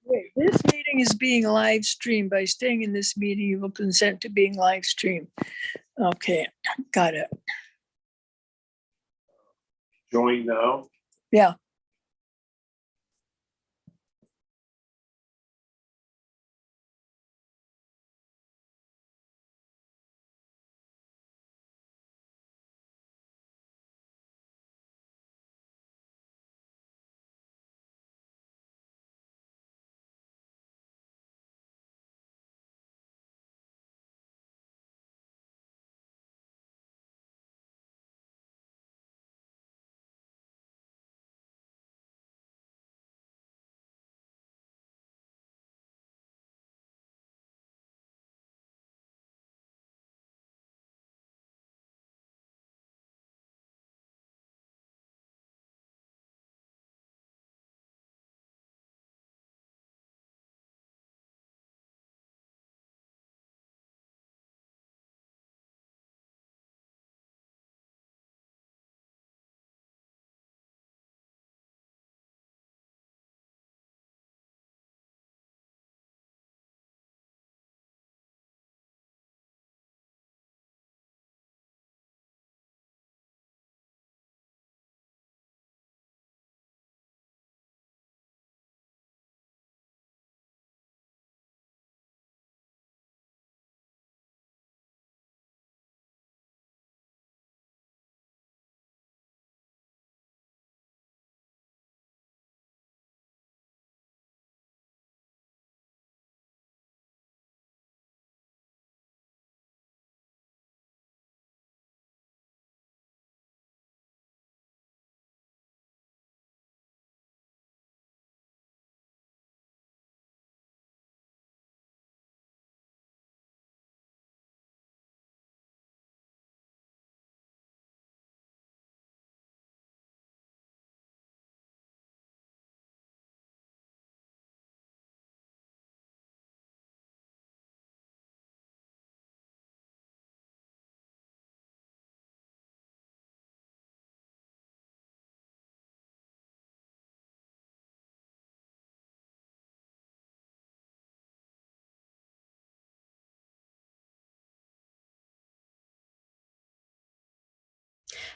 Wait, this meeting is being live streamed. By staying in this meeting, you will consent to being live streamed. Okay, got it. Join now. Yeah.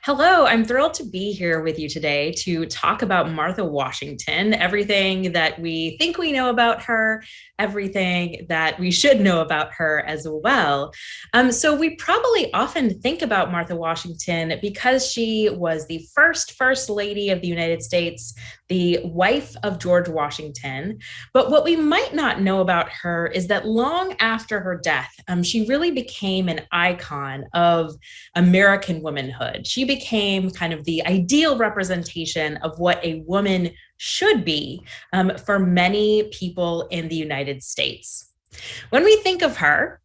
Hello, I'm thrilled to be here with you today to talk about Martha Washington, everything that we think we know about her, everything that we should know about her as well. So we probably often think about Martha Washington because she was the first lady of the United States, the wife of George Washington. But what we might not know about her is that long after her death, she really became an icon of American womanhood. She became kind of the ideal representation of what a woman should be for many people in the United States. When we think of her,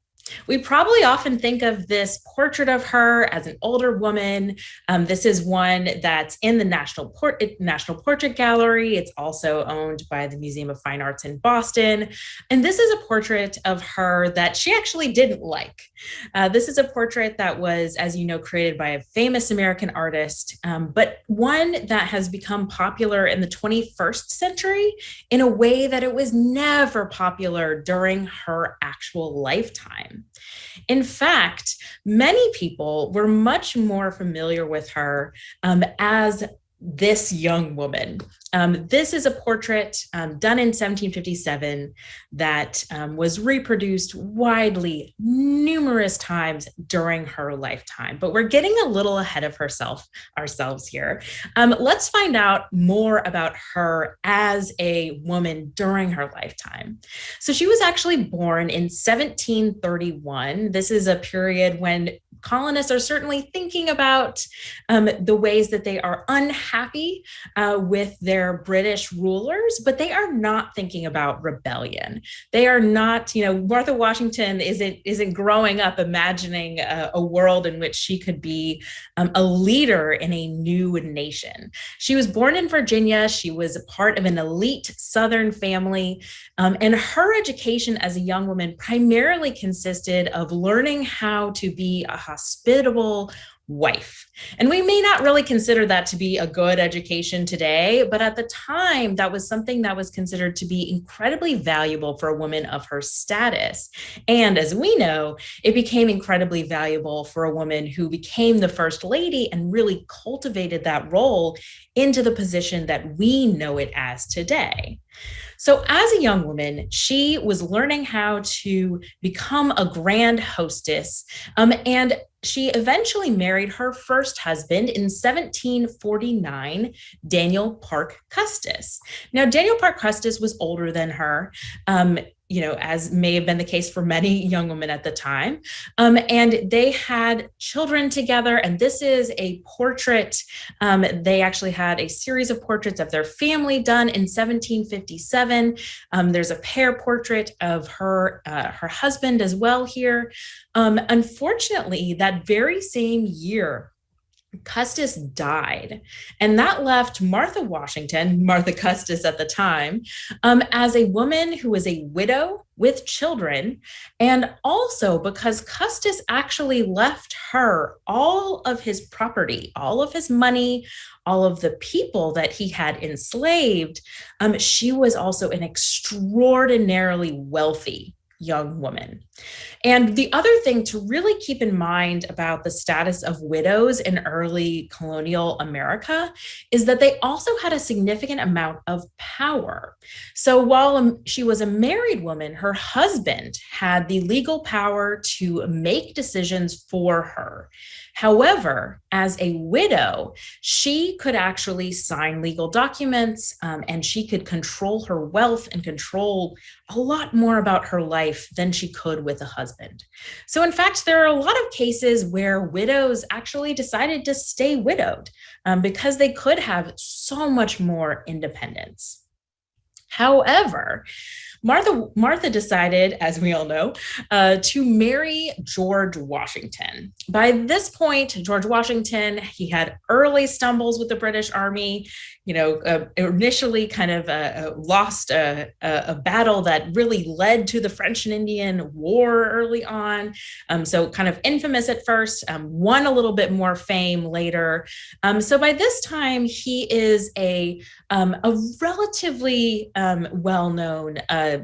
we probably often think of this portrait of her as an older woman. This is one that's in the National Portrait Gallery. It's also owned by the Museum of Fine Arts in Boston. And this is a portrait of her that she actually didn't like. This is a portrait that was, as you know, created by a famous American artist, but one that has become popular in the 21st century in a way that it was never popular during her actual lifetime. In fact, many people were much more familiar with her as this young woman. This is a portrait done in 1757 that was reproduced widely numerous times during her lifetime. But we're getting a little ahead of ourselves here. Let's find out more about her as a woman during her lifetime. So she was actually born in 1731. This is a period when colonists are certainly thinking about the ways that they are unhappy with their British rulers, but they are not thinking about rebellion. They are not, Martha Washington isn't growing up imagining a world in which she could be a leader in a new nation. She was born in Virginia. She was a part of an elite Southern family, and her education as a young woman primarily consisted of learning how to be a hospitable, wife. And we may not really consider that to be a good education today, but at the time, that was something that was considered to be incredibly valuable for a woman of her status. And as we know, it became incredibly valuable for a woman who became the first lady and really cultivated that role into the position that we know it as today. So, as a young woman, she was learning how to become a grand hostess, and she eventually married her first husband in 1749, Daniel Parke Custis. Now, Daniel Parke Custis was older than her. As may have been the case for many young women at the time. And they had children together. And this is a portrait. They actually had a series of portraits of their family done in 1757. There's a pair portrait of her husband as well here. Unfortunately, that very same year, Custis died, and that left Martha Washington, Martha Custis at the time, as a woman who was a widow with children. And also because Custis actually left her all of his property, all of his money, all of the people that he had enslaved, she was also an extraordinarily wealthy young woman. And the other thing to really keep in mind about the status of widows in early colonial America is that they also had a significant amount of power. So while she was a married woman, her husband had the legal power to make decisions for her. However, as a widow, she could actually sign legal documents, and she could control her wealth and control a lot more about her life than she could with a husband. So in fact, there are a lot of cases where widows actually decided to stay widowed because they could have so much more independence. However, Martha decided, as we all know, to marry George Washington. By this point, George Washington, he had early stumbles with the British Army, initially kind of lost a battle that really led to the French and Indian War early on. So kind of infamous at first, won a little bit more fame later. So by this time, he is a relatively well-known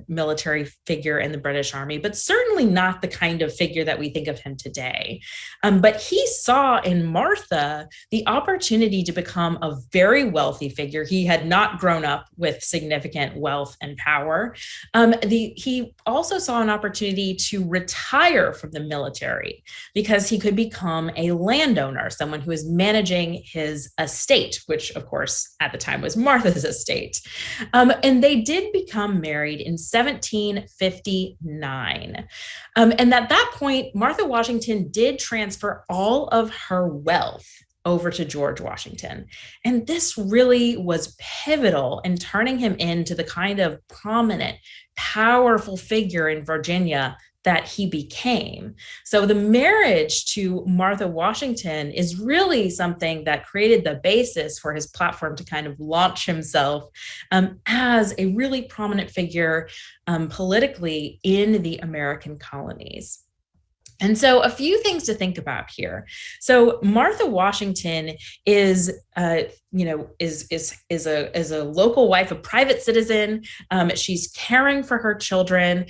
military figure in the British Army, but certainly not the kind of figure that we think of him today. But he saw in Martha the opportunity to become a very wealthy figure. He had not grown up with significant wealth and power. He also saw an opportunity to retire from the military because he could become a landowner, someone who is managing his estate, which of course at the time was Martha's estate. And they did become married in 1759. And at that point, Martha Washington did transfer all of her wealth over to George Washington. And this really was pivotal in turning him into the kind of prominent, powerful figure in Virginia that he became. So the marriage to Martha Washington is really something that created the basis for his platform to kind of launch himself as a really prominent figure politically in the American colonies. And so a few things to think about here. So Martha Washington is a local wife, a private citizen. She's caring for her children.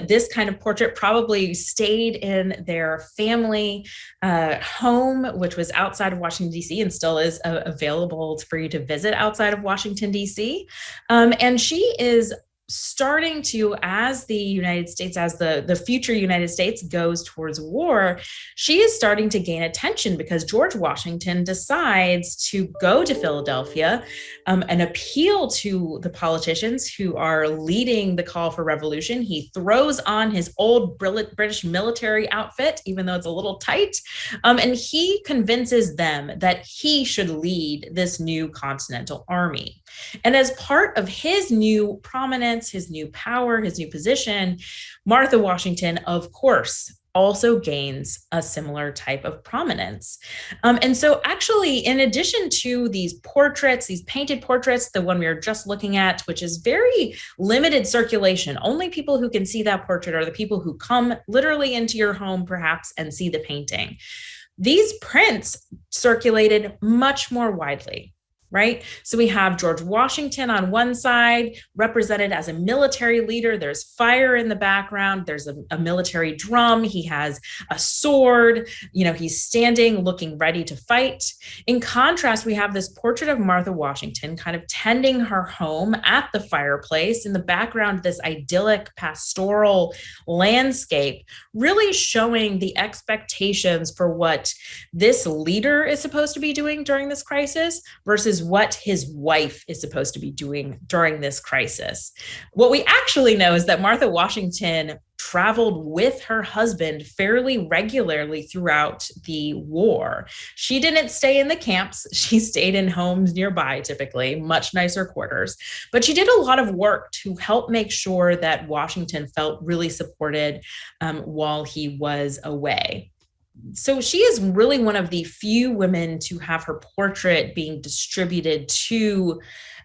This kind of portrait probably stayed in their family home, which was outside of Washington, D.C., and still is available for you to visit outside of Washington, D.C. And she is starting to, as the United States, as the future United States goes towards war, she is starting to gain attention because George Washington decides to go to Philadelphia and appeal to the politicians who are leading the call for revolution. He throws on his old British military outfit, even though it's a little tight, and he convinces them that he should lead this new Continental Army. And as part of his new prominence, his new power, his new position, Martha Washington, of course, also gains a similar type of prominence. And so actually, in addition to these portraits, these painted portraits, the one we were just looking at, which is very limited circulation, only people who can see that portrait are the people who come literally into your home, perhaps, and see the painting. these prints circulated much more widely. Right? So we have George Washington on one side, represented as a military leader. There's fire in the background. There's a military drum. He has a sword. He's standing, looking ready to fight. In contrast, we have this portrait of Martha Washington kind of tending her home at the fireplace. In the background, this idyllic pastoral landscape, really showing the expectations for what this leader is supposed to be doing during this crisis versus what his wife is supposed to be doing during this crisis. What we actually know is that Martha Washington traveled with her husband fairly regularly throughout the war. She didn't stay in the camps. She stayed in homes nearby, typically, much nicer quarters. But she did a lot of work to help make sure that Washington felt really supported while he was away. So she is really one of the few women to have her portrait being distributed to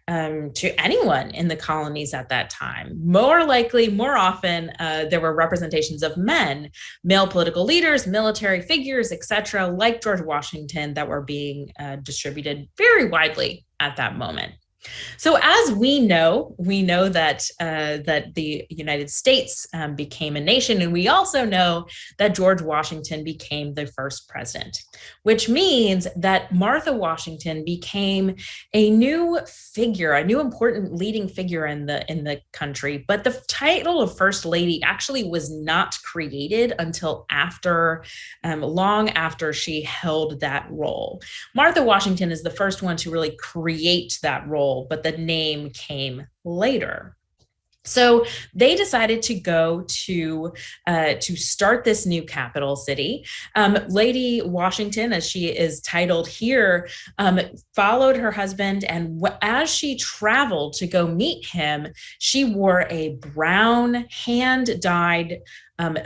anyone in the colonies at that time. More often, there were representations of men, male political leaders, military figures, etc., like George Washington, that were being distributed very widely at that moment. So as we know that the United States became a nation, and we also know that George Washington became the first president, which means that Martha Washington became a new figure, a new important leading figure in the country. But the title of First Lady actually was not created until long after she held that role. Martha Washington is the first one to really create that role, but the name came later. So they decided to go to start this new capital city. Lady Washington, as she is titled here, followed her husband, and as she traveled to go meet him, she wore a brown hand-dyed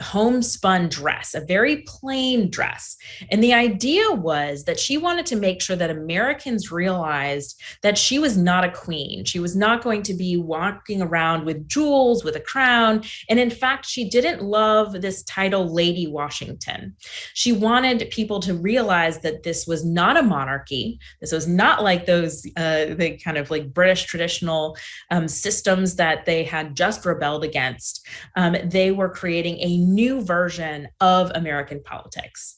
homespun dress, a very plain dress. And the idea was that she wanted to make sure that Americans realized that she was not a queen. She was not going to be walking around with jewels, with a crown. And in fact, she didn't love this title, Lady Washington. She wanted people to realize that this was not a monarchy. This was not like those, the kind of like British traditional systems that they had just rebelled against. They were creating a new version of American politics.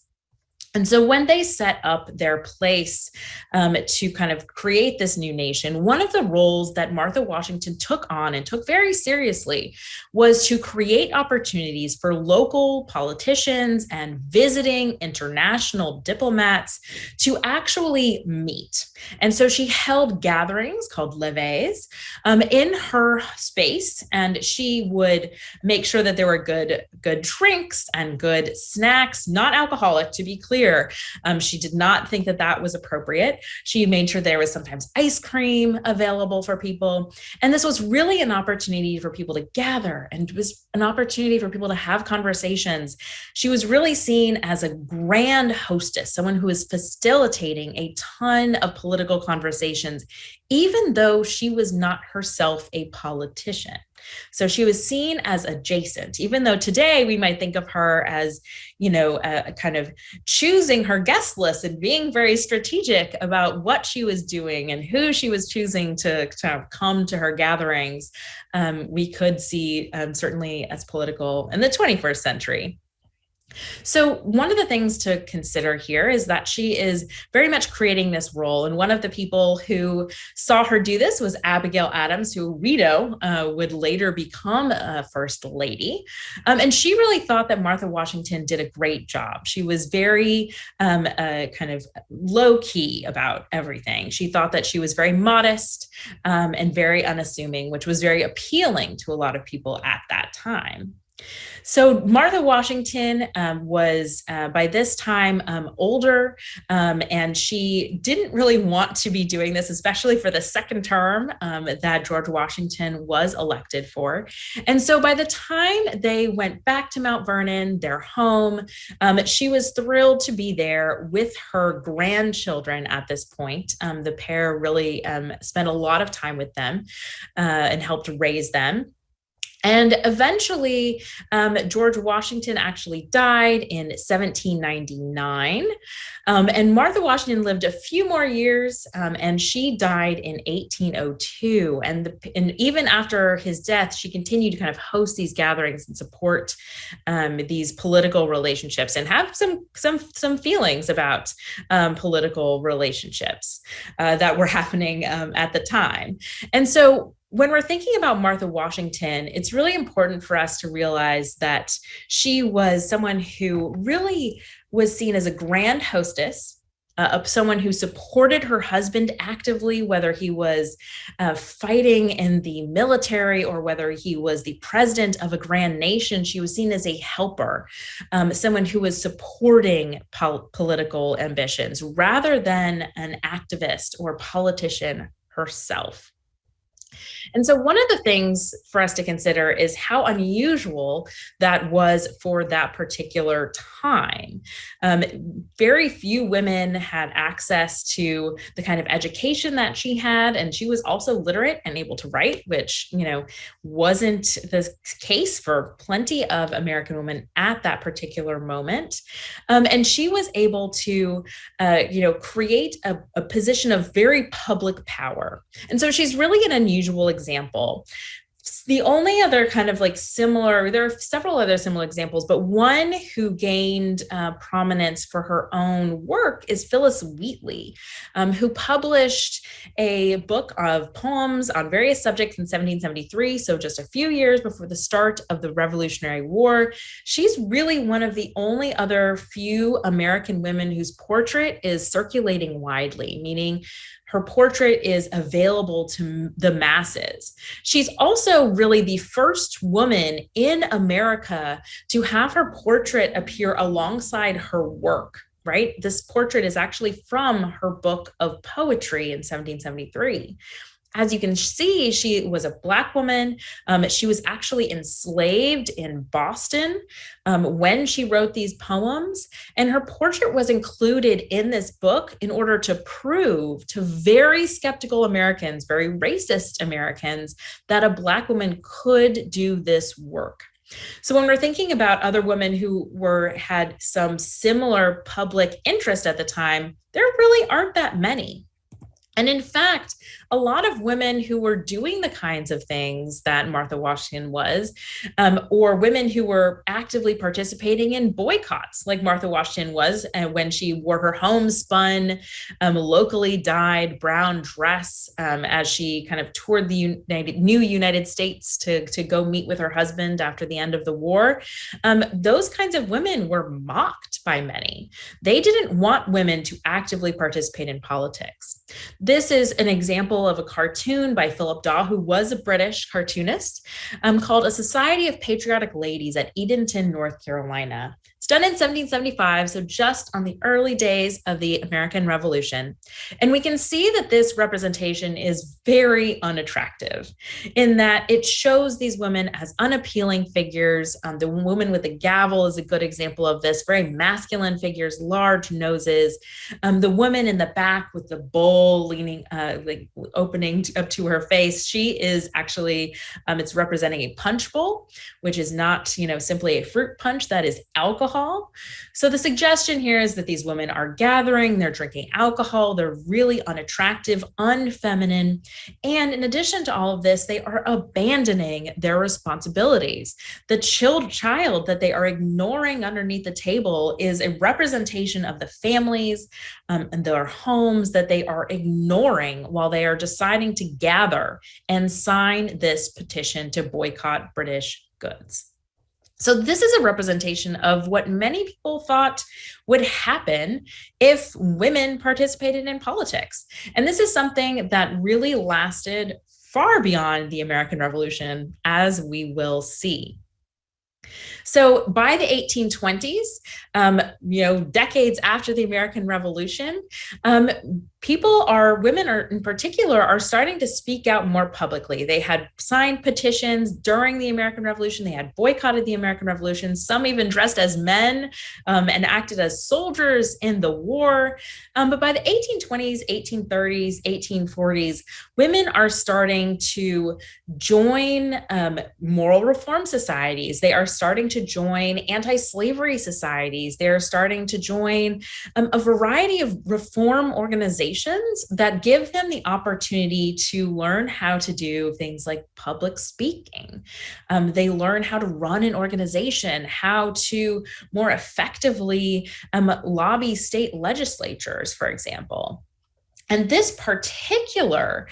And so when they set up their place to kind of create this new nation, one of the roles that Martha Washington took on and took very seriously was to create opportunities for local politicians and visiting international diplomats to actually meet. And so she held gatherings called levees in her space, and she would make sure that there were good drinks and good snacks, not alcoholic, to be clear. She did not think that was appropriate. She made sure there was sometimes ice cream available for people. And this was really an opportunity for people to gather, and it was an opportunity for people to have conversations. She was really seen as a grand hostess, someone who was facilitating a ton of political conversations, even though she was not herself a politician. So she was seen as adjacent, even though today we might think of her as, kind of choosing her guest list and being very strategic about what she was doing and who she was choosing to kind of come to her gatherings. We could see certainly as political in the 21st century. So one of the things to consider here is that she is very much creating this role. And one of the people who saw her do this was Abigail Adams, who we know would later become First Lady. And she really thought that Martha Washington did a great job. She was very kind of low key about everything. She thought that she was very modest and very unassuming, which was very appealing to a lot of people at that time. So Martha Washington was by this time older, and she didn't really want to be doing this, especially for the second term that George Washington was elected for. And so by the time they went back to Mount Vernon, their home, she was thrilled to be there with her grandchildren at this point. The pair really spent a lot of time with them and helped raise them. And eventually, George Washington actually died in 1799. And Martha Washington lived a few more years, and she died in 1802. And even after his death, she continued to kind of host these gatherings and support these political relationships and have some feelings about political relationships that were happening at the time. And so when we're thinking about Martha Washington, it's really important for us to realize that she was someone who really was seen as a grand hostess, of someone who supported her husband actively, whether he was fighting in the military or whether he was the president of a grand nation. She was seen as a helper, someone who was supporting political ambitions rather than an activist or politician herself. And so one of the things for us to consider is how unusual that was for that particular time. Very few women had access to the kind of education that she had, and she was also literate and able to write, which, wasn't the case for plenty of American women at that particular moment. And she was able to, create a position of very public power. And so she's really an unusual example. The only other kind of there are several other similar examples, but one who gained prominence for her own work is Phillis Wheatley, who published a book of poems on various subjects in 1773, so just a few years before the start of the Revolutionary War. She's really one of the only other few American women whose portrait is circulating widely, meaning her portrait is available to the masses. She's also really the first woman in America to have her portrait appear alongside her work, right? This portrait is actually from her book of poetry in 1773. As you can see, she was a Black woman. She was actually enslaved in Boston when she wrote these poems. And her portrait was included in this book in order to prove to very skeptical Americans, very racist Americans, that a Black woman could do this work. So when we're thinking about other women who had some similar public interest at the time, there really aren't that many. And in fact, a lot of women who were doing the kinds of things that Martha Washington was, or women who were actively participating in boycotts like Martha Washington was, when she wore her homespun, locally dyed brown dress as she kind of toured the new United States to go meet with her husband after the end of the war. Those kinds of women were mocked by many. They didn't want women to actively participate in politics. This is an example of a cartoon by Philip Daw, who was a British cartoonist, called A Society of Patriotic Ladies at Edenton, North Carolina. It's done in 1775, so just on the early days of the American Revolution. And we can see that this representation is very unattractive in that it shows these women as unappealing figures. The woman with the gavel is a good example of this, very masculine figures, large noses. The woman in the back with the bowl leaning, opening up to her face, she is actually, it's representing a punch bowl, which is not, simply a fruit punch, that is alcohol. So the suggestion here is that these women are gathering, they're drinking alcohol, they're really unattractive, unfeminine. And in addition to all of this, they are abandoning their responsibilities. The child that they are ignoring underneath the table is a representation of the families and their homes that they are ignoring while they are deciding to gather and sign this petition to boycott British goods. So this is a representation of what many people thought would happen if women participated in politics. And this is something that really lasted far beyond the American Revolution, as we will see. So by the 1820s, decades after the American Revolution, women are in particular, are starting to speak out more publicly. They had signed petitions during the American Revolution. They had boycotted the American Revolution. Some even dressed as men and acted as soldiers in the war. But by the 1820s, 1830s, 1840s, women are starting to join moral reform societies. They are starting to join anti-slavery societies. They're starting to join a variety of reform organizations that give them the opportunity to learn how to do things like public speaking. They learn how to run an organization, how to more effectively lobby state legislatures, for example. And this particular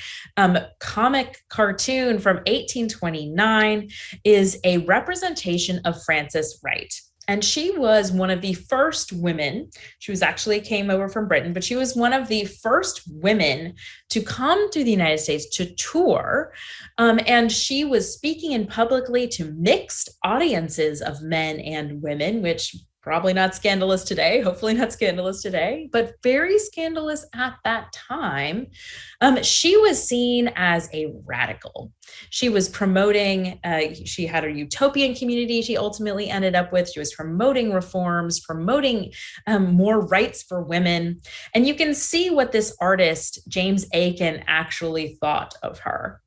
comic cartoon from 1829 is a representation of Frances Wright. And she was one of the first women. She was actually came over from Britain, but she was one of the first women to come to the United States to tour. And she was speaking in publicly to mixed audiences of men and women, which probably not scandalous today, hopefully not scandalous today, but very scandalous at that time. She was seen as a radical. She was promoting, she had a utopian community she ultimately ended up with. She was promoting reforms, promoting more rights for women. And you can see what this artist, James Aiken, actually thought of her.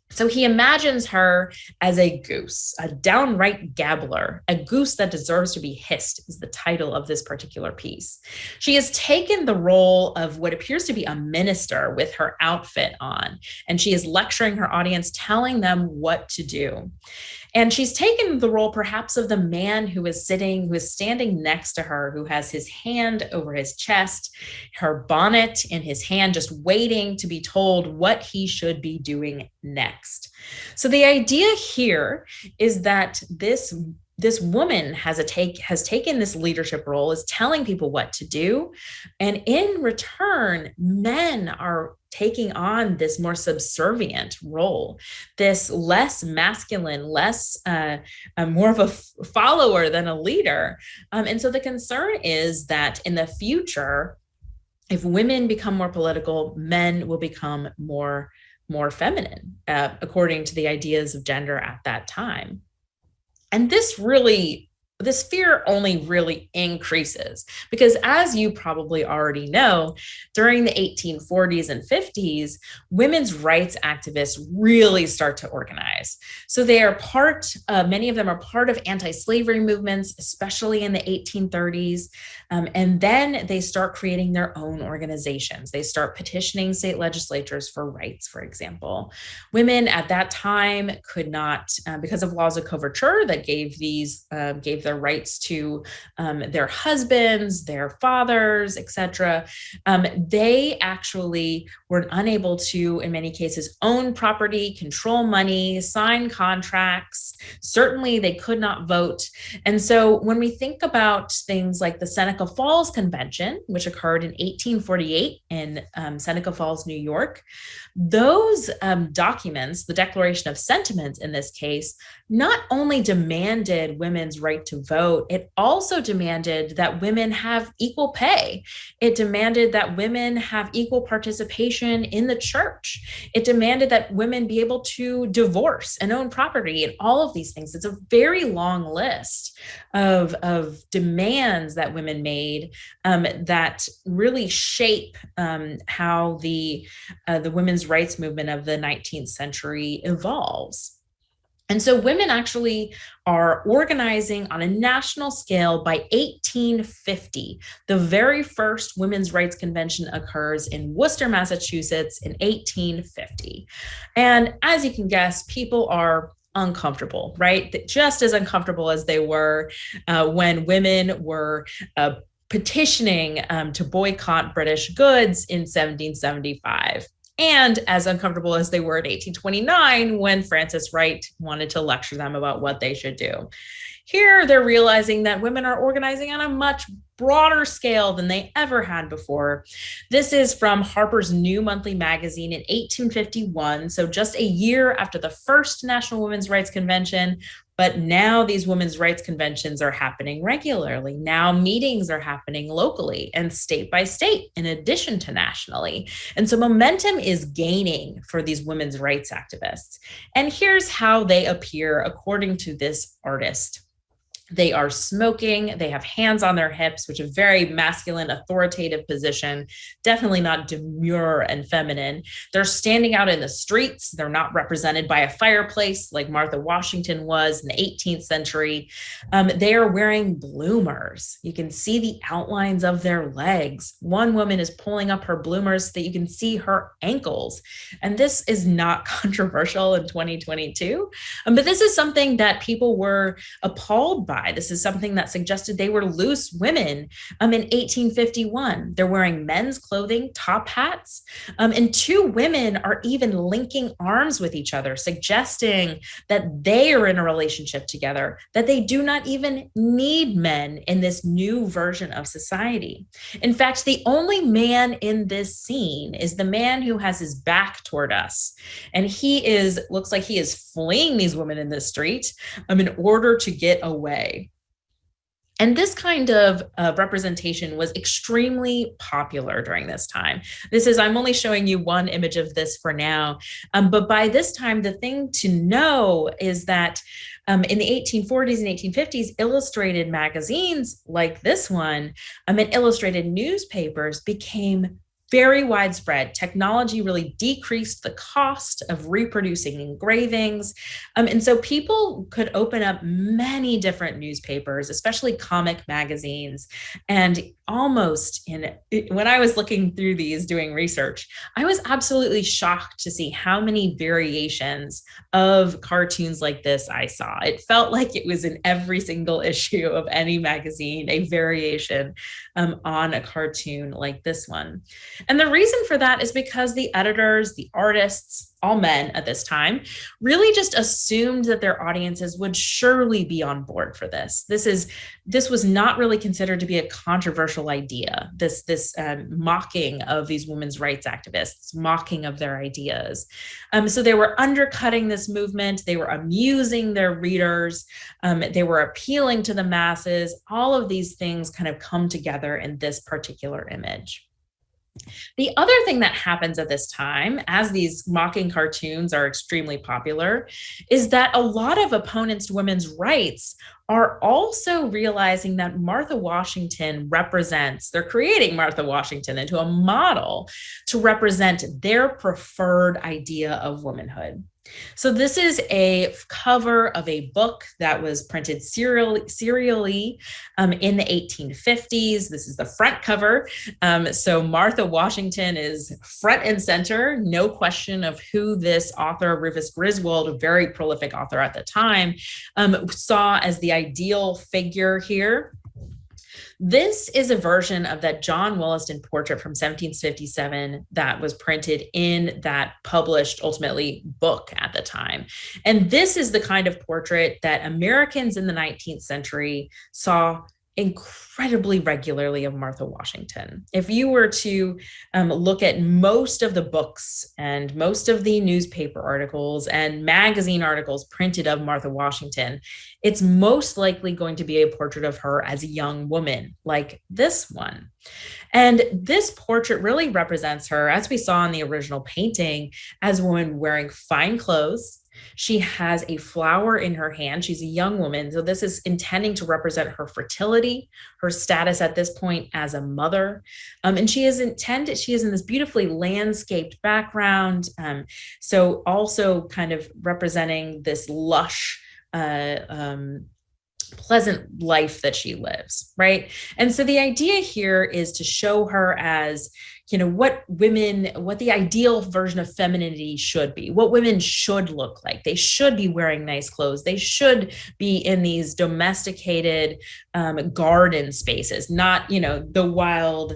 So he imagines her as a goose, a downright gabbler, a goose that deserves to be hissed is the title of this particular piece. She has taken the role of what appears to be a minister with her outfit on, and she is lecturing her audience, telling them what to do. And she's taken the role perhaps of the man who is standing next to her, who has his hand over his chest, her bonnet in his hand, just waiting to be told what he should be doing next. So the idea here is that this woman has taken this leadership role, is telling people what to do. And in return, men are taking on this more subservient role, this less masculine, less more of a follower than a leader. And so the concern is that in the future, if women become more political, men will become more feminine, according to the ideas of gender at that time. And this fear only really increases because, as you probably already know, during the 1840s and 50s, women's rights activists really start to organize. So they are many of them are part of anti-slavery movements, especially in the 1830s. And then they start creating their own organizations. They start petitioning state legislatures for rights, for example. Women at that time could not, because of laws of coverture that gave their rights to their husbands, their fathers, etc. They actually were unable to, in many cases, own property, control money, sign contracts. Certainly, they could not vote. And so when we think about things like the Seneca Falls Convention, which occurred in 1848 in Seneca Falls, New York, those documents, the Declaration of Sentiments in this case, not only demanded women's right to vote, it also demanded that women have equal pay. It demanded that women have equal participation in the church. It demanded that women be able to divorce and own property and all of these things. It's a very long list of demands that women made that really shape how the women's rights movement of the 19th century evolves. And so women actually are organizing on a national scale by 1850. The very first women's rights convention occurs in Worcester, Massachusetts in 1850. And as you can guess, people are uncomfortable, right? Just as uncomfortable as they were when women were petitioning to boycott British goods in 1775. And as uncomfortable as they were in 1829 when Frances Wright wanted to lecture them about what they should do. Here, they're realizing that women are organizing on a much broader scale than they ever had before. This is from Harper's New Monthly Magazine in 1851. So just a year after the first National Women's Rights Convention, But now these women's rights conventions are happening regularly. Now meetings are happening locally and state by state, in addition to nationally. And so momentum is gaining for these women's rights activists. And here's how they appear according to this artist. They are smoking, they have hands on their hips, which is a very masculine, authoritative position, definitely not demure and feminine. They're standing out in the streets. They're not represented by a fireplace like Martha Washington was in the 18th century. They are wearing bloomers. You can see the outlines of their legs. One woman is pulling up her bloomers so that you can see her ankles. And this is not controversial in 2022, but this is something that people were appalled by. This is something that suggested they were loose women in 1851. They're wearing men's clothing, top hats, and two women are even linking arms with each other, suggesting that they are in a relationship together, that they do not even need men in this new version of society. In fact, the only man in this scene is the man who has his back toward us. And looks like he is fleeing these women in the street in order to get away. And this kind of representation was extremely popular during this time. I'm only showing you one image of this for now. But by this time, the thing to know is that in the 1840s and 1850s, illustrated magazines like this one and illustrated newspapers became very widespread. Technology really decreased the cost of reproducing engravings. And so people could open up many different newspapers, especially comic magazines. And when I was looking through these doing research, I was absolutely shocked to see how many variations of cartoons like this I saw. It felt like it was in every single issue of any magazine, a variation on a cartoon like this one. And the reason for that is because the editors, the artists, all men at this time, really just assumed that their audiences would surely be on board for this. This was not really considered to be a controversial idea, this mocking of these women's rights activists, mocking of their ideas. So they were undercutting this movement. They were amusing their readers. They were appealing to the masses. All of these things kind of come together in this particular image. The other thing that happens at this time, as these mocking cartoons are extremely popular, is that a lot of opponents to women's rights are also realizing that Martha Washington they're creating Martha Washington into a model to represent their preferred idea of womanhood. So this is a cover of a book that was printed serially in the 1850s. This is the front cover. So Martha Washington is front and center, no question of who this author, Rufus Griswold, a very prolific author at the time, saw as the ideal figure here. This is a version of that John Wollaston portrait from 1757 that was printed in that published, ultimately, book at the time. And this is the kind of portrait that Americans in the 19th century saw incredibly regularly of Martha Washington. If you were to look at most of the books and most of the newspaper articles and magazine articles printed of Martha Washington, it's most likely going to be a portrait of her as a young woman, like this one. And this portrait really represents her, as we saw in the original painting, as a woman wearing fine clothes. She has a flower in her hand. She's a young woman. So this is intending to represent her fertility, her status at this point as a mother. And she is in this beautifully landscaped background. So also kind of representing this lush, pleasant life that she lives, right? And so the idea here is to show her as, what the ideal version of femininity should be, what women should look like. They should be wearing nice clothes. They should be in these domesticated garden spaces, not, the wild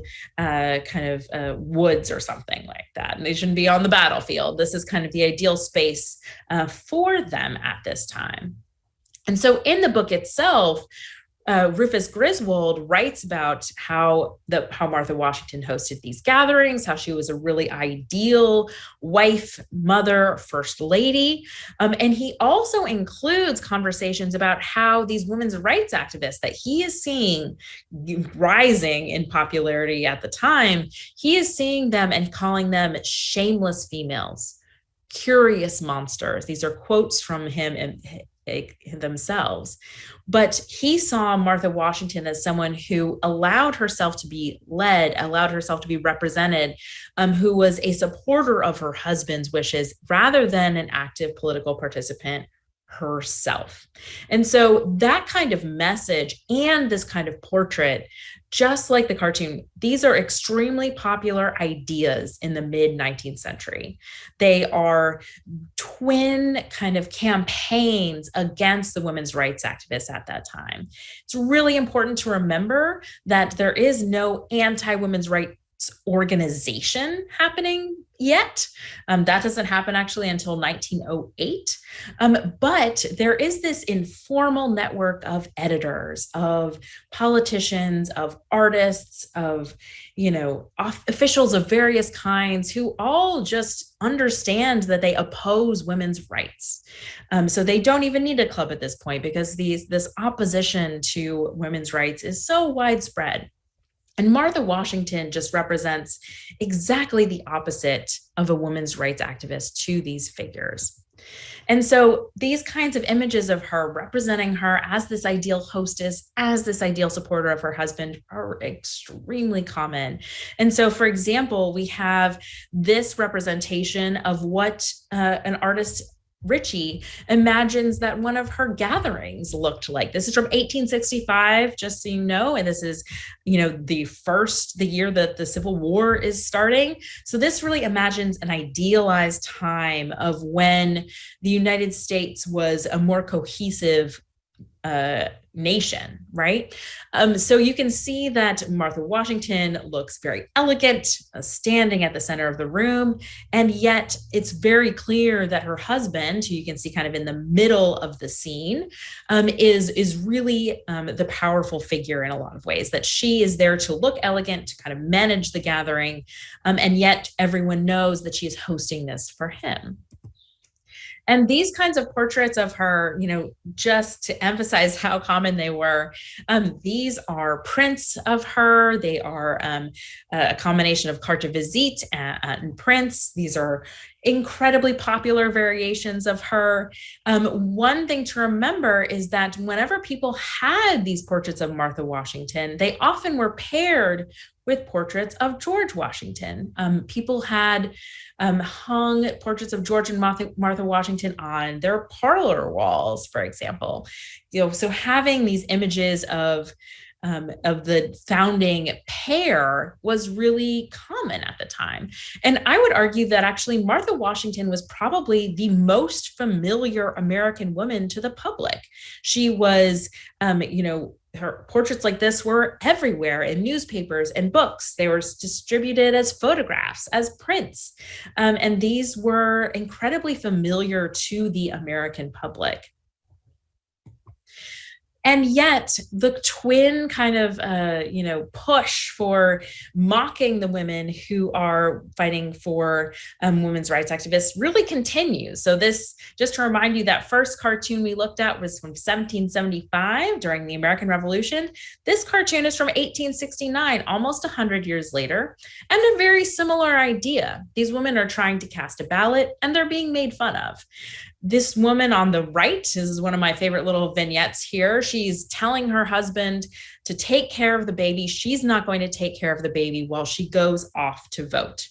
woods or something like that. And they shouldn't be on the battlefield. This is kind of the ideal space for them at this time. And so in the book itself, Rufus Griswold writes about how Martha Washington hosted these gatherings, how she was a really ideal wife, mother, first lady. And he also includes conversations about how these women's rights activists that he is seeing rising in popularity at the time, he is seeing them and calling them shameless females, curious monsters. These are quotes from him and themselves. But he saw Martha Washington as someone who allowed herself to be led, allowed herself to be represented, who was a supporter of her husband's wishes rather than an active political participant herself. And so that kind of message and this kind of portrait, just like the cartoon, these are extremely popular ideas in the mid-19th century. They are twin kind of campaigns against the women's rights activists at that time. It's really important to remember that there is no anti-women's rights organization happening yet. That doesn't happen actually until 1908. But there is this informal network of editors, of politicians, of artists, of, officials of various kinds who all just understand that they oppose women's rights. So they don't even need a club at this point because this opposition to women's rights is so widespread. And Martha Washington just represents exactly the opposite of a women's rights activist to these figures. And so these kinds of images of her representing her as this ideal hostess, as this ideal supporter of her husband are extremely common. And so, for example, we have this representation of what an artist Ritchie imagines that one of her gatherings looked like. This is from 1865, just so you know, and this is, the year that the Civil War is starting. So this really imagines an idealized time of when the United States was a more cohesive nation, right? So you can see that Martha Washington looks very elegant, standing at the center of the room, and yet it's very clear that her husband, who you can see kind of in the middle of the scene, is really the powerful figure in a lot of ways, that she is there to look elegant, to kind of manage the gathering, and yet everyone knows that she is hosting this for him. And these kinds of portraits of her, just to emphasize how common they were, these are prints of her. They are a combination of carte de visite and prints. These are incredibly popular variations of her. One thing to remember is that whenever people had these portraits of Martha Washington, they often were paired with portraits of George Washington. People had hung portraits of George and Martha Washington on their parlor walls, for example. So having these images of the founding pair was really common at the time. And I would argue that actually Martha Washington was probably the most familiar American woman to the public. She was, her portraits like this were everywhere in newspapers and books. They were distributed as photographs, as prints. And these were incredibly familiar to the American public. And yet the twin kind of, push for mocking the women who are fighting for women's rights activists really continues. So this, just to remind you, that first cartoon we looked at was from 1775 during the American Revolution. This cartoon is from 1869, almost 100 years later, and a very similar idea. These women are trying to cast a ballot and they're being made fun of. This woman on the right, this is one of my favorite little vignettes here. She's telling her husband to take care of the baby. She's not going to take care of the baby while she goes off to vote.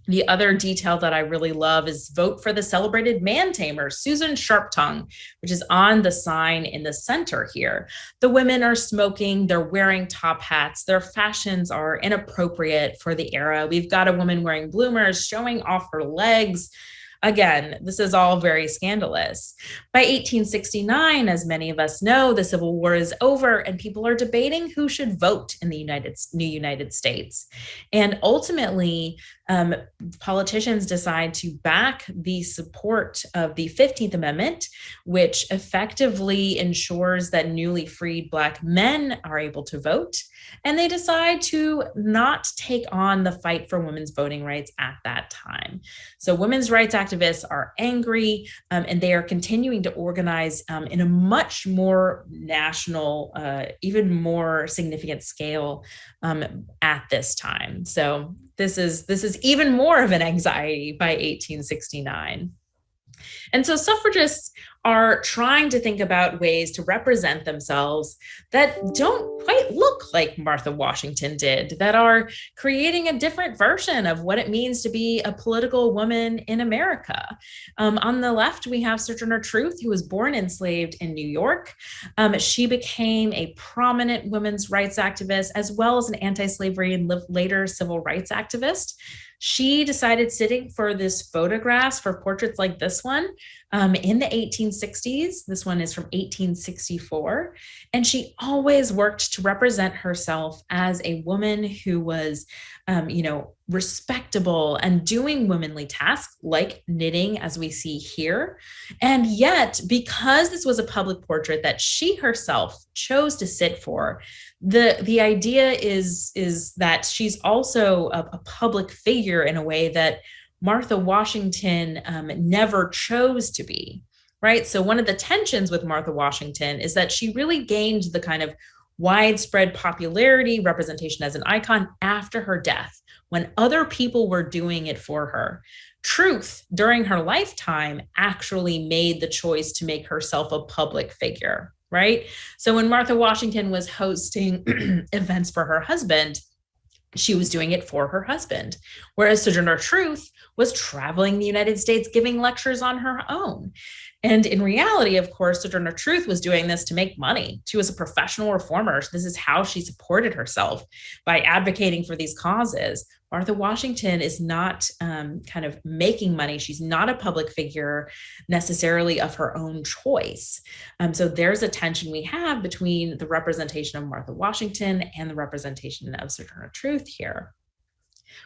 The other detail that I really love is vote for the celebrated man tamer, Susan Sharptongue, which is on the sign in the center here. The women are smoking, they're wearing top hats, their fashions are inappropriate for the era. We've got a woman wearing bloomers, showing off her legs. Again, this is all very scandalous. By 1869, as many of us know, the Civil War is over and people are debating who should vote in the new United States. And ultimately, um, politicians decide to back the support of the 15th Amendment, which effectively ensures that newly freed Black men are able to vote. And they decide to not take on the fight for women's voting rights at that time. So women's rights activists are angry, and they are continuing to organize in a much more national, even more significant scale at this time. So this is even more of an anxiety by 1869. And so suffragists are trying to think about ways to represent themselves that don't quite look like Martha Washington did, that are creating a different version of what it means to be a political woman in America. On the left, we have Sojourner Truth, who was born enslaved in New York. She became a prominent women's rights activist, as well as an anti-slavery and later civil rights activist. She decided sitting for this photographs for portraits like this one in the 1860s. This one is from 1864. And she always worked to represent herself as a woman who was, respectable and doing womanly tasks like knitting, as we see here. And yet, because this was a public portrait that she herself chose to sit for, the idea is that she's also a public figure in a way that Martha Washington never chose to be, right? So one of the tensions with Martha Washington is that she really gained the kind of widespread popularity, representation as an icon after her death, when other people were doing it for her. Truth, during her lifetime, actually made the choice to make herself a public figure, right? So when Martha Washington was hosting events for her husband, she was doing it for her husband, whereas Sojourner Truth was traveling the United States giving lectures on her own. And in reality, of course, Sojourner Truth was doing this to make money. She was a professional reformer. This is how she supported herself, by advocating for these causes. Martha Washington is not kind of making money. She's not a public figure necessarily of her own choice. So there's a tension we have between the representation of Martha Washington and the representation of Sojourner Truth here.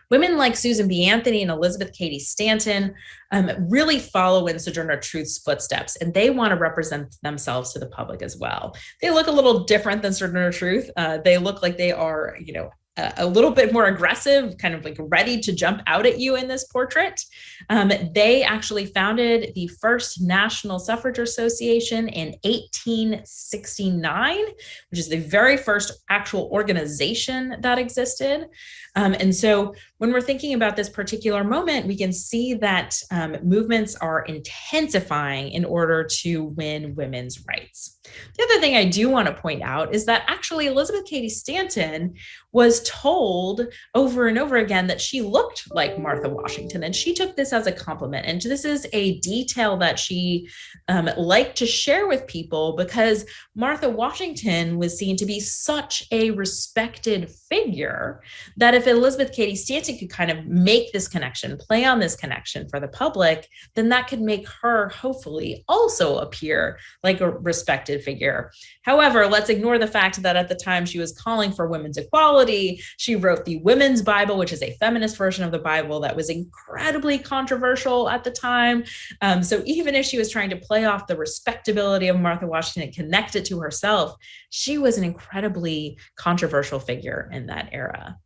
Women like Susan B. Anthony and Elizabeth Cady Stanton really follow in Sojourner Truth's footsteps, and they want to represent themselves to the public as well. They look a little different than Sojourner Truth. They look like they are, a little bit more aggressive, kind of like ready to jump out at you in this portrait. They actually founded the first National Suffrage Association in 1869, which is the very first actual organization that existed. And so when we're thinking about this particular moment, we can see that movements are intensifying in order to win women's rights. The other thing I do want to point out is that actually Elizabeth Cady Stanton was told over and over again that she looked like Martha Washington, and she took this as a compliment. And this is a detail that she liked to share with people, because Martha Washington was seen to be such a respected figure that if Elizabeth Cady Stanton could kind of make this connection, play on this connection for the public, then that could make her hopefully also appear like a respected figure. However, let's ignore the fact that at the time she was calling for women's equality. She wrote the Women's Bible, which is a feminist version of the Bible that was incredibly controversial at the time. So even if she was trying to play off the respectability of Martha Washington and connect it to herself, she was an incredibly controversial figure in that era.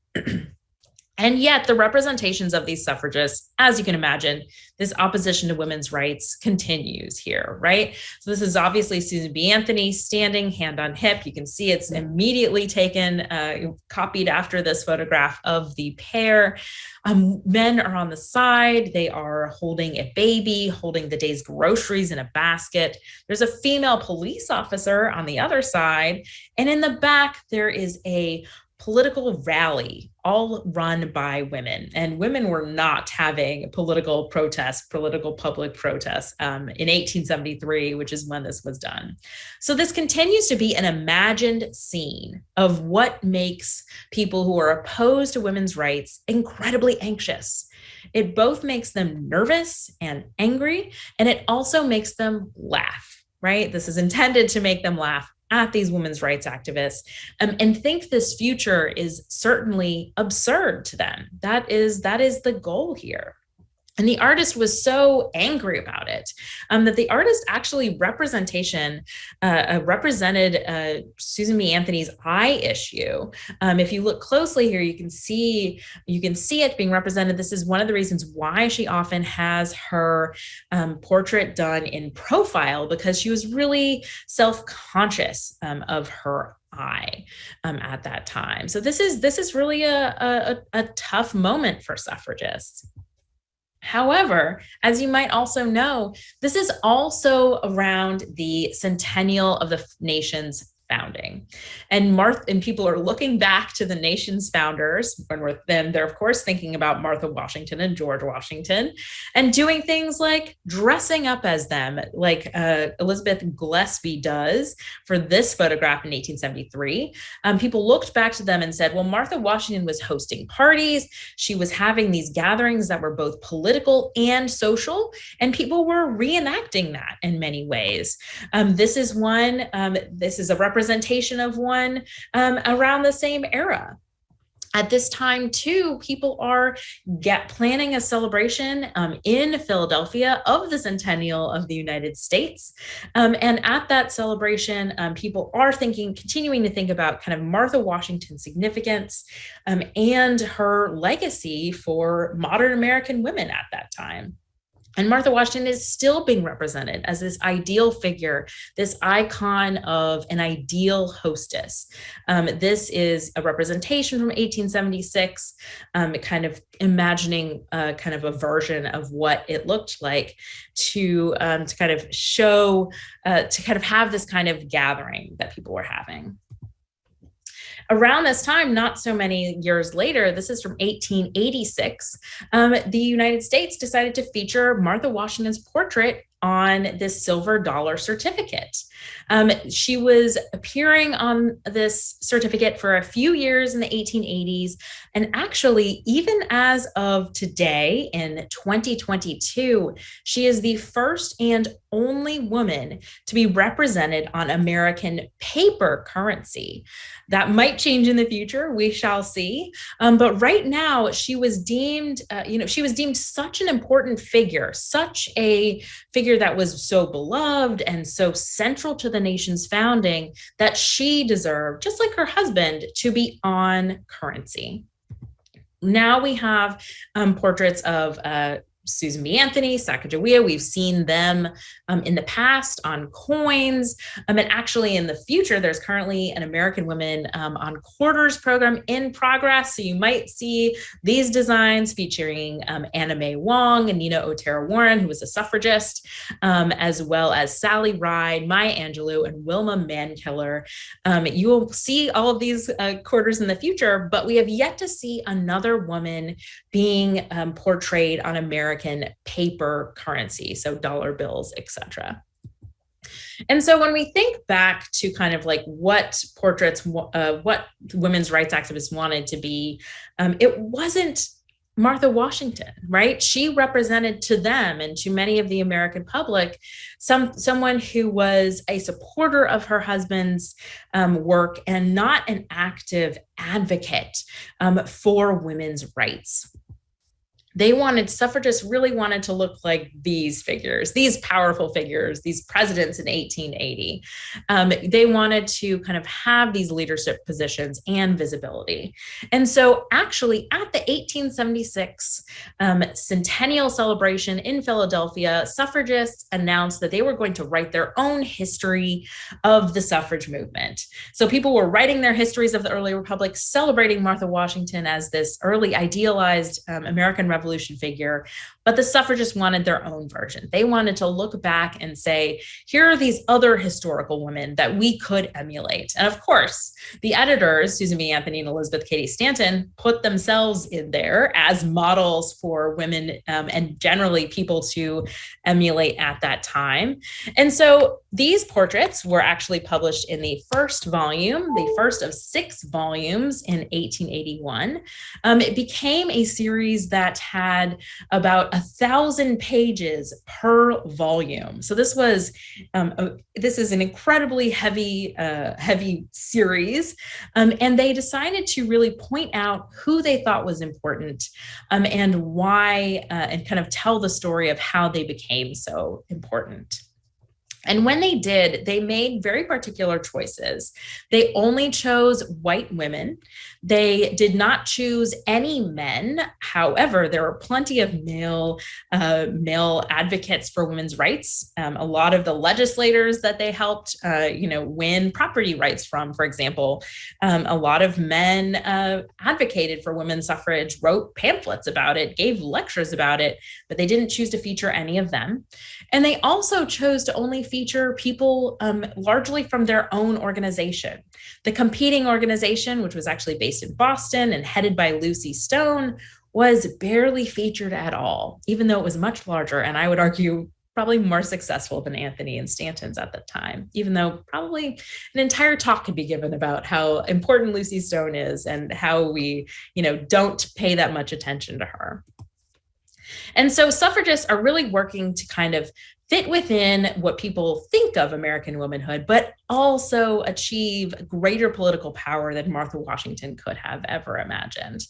And yet the representations of these suffragists, as you can imagine, this opposition to women's rights continues here, right? So this is obviously Susan B. Anthony standing hand on hip. You can see it's immediately taken, copied after this photograph of the pair. Men are on the side. They are holding a baby, holding the day's groceries in a basket. There's a female police officer on the other side. And in the back, there is a political rally, all run by women. And women were not having political public protests in 1873, which is when this was done. So this continues to be an imagined scene of what makes people who are opposed to women's rights incredibly anxious. It both makes them nervous and angry, and it also makes them laugh, right? This is intended to make them laugh at these women's rights activists, and think this future is certainly absurd to them. That is the goal here. And the artist was so angry about it that the artist actually represented Susan B. Anthony's I issue. If you look closely here, you can see it being represented. This is one of the reasons why she often has her portrait done in profile, because she was really self-conscious of her eye at that time. So this is really a tough moment for suffragists. However, as you might also know, this is also around the centennial of the nation's founding. And people are looking back to the nation's founders, then they're of course thinking about Martha Washington and George Washington, and doing things like dressing up as them, like Elizabeth Gillespie does for this photograph in 1873. People looked back to them and said, well, Martha Washington was hosting parties. She was having these gatherings that were both political and social, and people were reenacting that in many ways. This is a representation of one around the same era. At this time, too, people are planning a celebration in Philadelphia of the centennial of the United States. And at that celebration, people are continuing to think about kind of Martha Washington's significance and her legacy for modern American women at that time. And Martha Washington is still being represented as this ideal figure, this icon of an ideal hostess. This is a representation from 1876, kind of imagining kind of a version of what it looked like to kind of show, to kind of have this kind of gathering that people were having. Around this time, not so many years later, this is from 1886, the United States decided to feature Martha Washington's portrait on this silver dollar certificate. She was appearing on this certificate for a few years in the 1880s. And actually, even as of today in 2022, she is the first and only woman to be represented on American paper currency. That might change in the future, we shall see. But right now, she was deemed, such an important figure, such a figure that was so beloved and so central to the nation's founding that she deserved, just like her husband, to be on currency. Now we have portraits of Susan B. Anthony, Sacagawea. We've seen them in the past on coins. And actually in the future, there's currently an American Women on Quarters program in progress. So you might see these designs featuring Anna Mae Wong and Nina Otero Warren, who was a suffragist, as well as Sally Ride, Maya Angelou, and Wilma Mankiller. You will see all of these quarters in the future, but we have yet to see another woman being portrayed on American paper currency, so dollar bills, etc. And so when we think back to kind of like what portraits, what women's rights activists wanted to be, it wasn't Martha Washington, right? She represented to them and to many of the American public someone who was a supporter of her husband's work and not an active advocate for women's rights. Suffragists really wanted to look like these figures, these powerful figures, these presidents in 1880. They wanted to kind of have these leadership positions and visibility. And so actually at the 1876 centennial celebration in Philadelphia, suffragists announced that they were going to write their own history of the suffrage movement. So people were writing their histories of the early republic, celebrating Martha Washington as this early idealized American revolution figure, but the suffragists wanted their own version. They wanted to look back and say, here are these other historical women that we could emulate. And of course, the editors, Susan B. Anthony and Elizabeth Cady Stanton, put themselves in there as models for women and generally people to emulate at that time. And so these portraits were actually published in the first volume, the first of 6 volumes in 1881. It became a series that had about about 1,000 pages per volume. So this is an incredibly heavy series, and they decided to really point out who they thought was important, and why, and kind of tell the story of how they became so important. And when they did, they made very particular choices. They only chose white women. They did not choose any men. However, there were plenty of male advocates for women's rights. A lot of the legislators that they helped, win property rights from, for example, a lot of men advocated for women's suffrage, wrote pamphlets about it, gave lectures about it, but they didn't choose to feature any of them. And they also chose to only feature people largely from their own organization. The competing organization, which was actually based in Boston and headed by Lucy Stone, was barely featured at all, even though it was much larger, and I would argue probably more successful than Anthony and Stanton's at the time, even though probably an entire talk could be given about how important Lucy Stone is and how we, don't pay that much attention to her. And so suffragists are really working to kind of fit within what people think of American womanhood, but also achieve greater political power than Martha Washington could have ever imagined.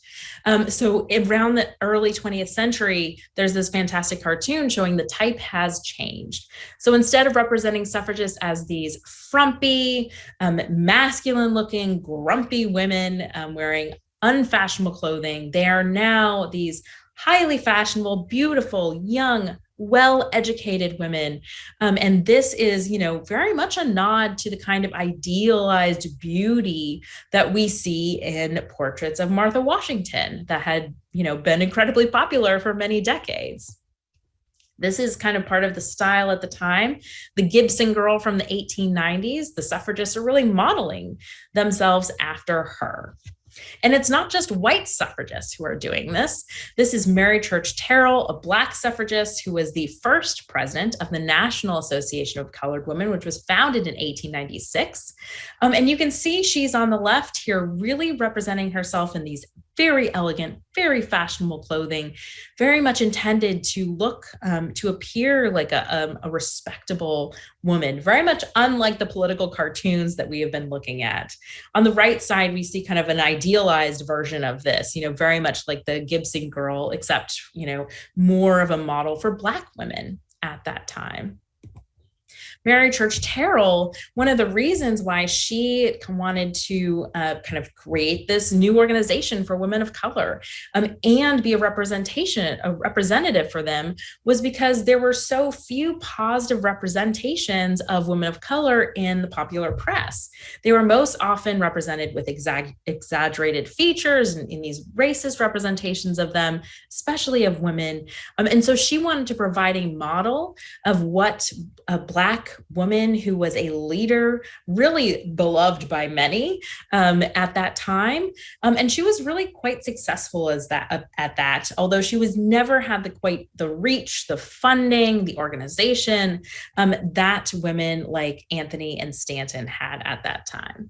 So around the early 20th century, there's this fantastic cartoon showing the type has changed. So instead of representing suffragists as these frumpy, masculine-looking, grumpy women wearing unfashionable clothing, they are now these highly fashionable, beautiful, young, well-educated women. And this is, very much a nod to the kind of idealized beauty that we see in portraits of Martha Washington that had, been incredibly popular for many decades. This is kind of part of the style at the time. The Gibson girl from the 1890s, the suffragists are really modeling themselves after her. And it's not just white suffragists who are doing this. This is Mary Church Terrell, a Black suffragist who was the first president of the National Association of Colored Women, which was founded in 1896. And you can see she's on the left here, really representing herself in these very elegant, very fashionable clothing, very much intended to look, to appear like a respectable woman, very much unlike the political cartoons that we have been looking at. On the right side, we see kind of an idealized version of this, very much like the Gibson girl, except, more of a model for Black women at that time. Mary Church Terrell, one of the reasons why she wanted to kind of create this new organization for women of color and be a representative for them was because there were so few positive representations of women of color in the popular press. They were most often represented with exaggerated features and in these racist representations of them, especially of women. And so she wanted to provide a model of what a Black woman who was a leader, really beloved by many at that time. And she was really quite successful at that, although she was never had quite the reach, the funding, the organization that women like Anthony and Stanton had at that time.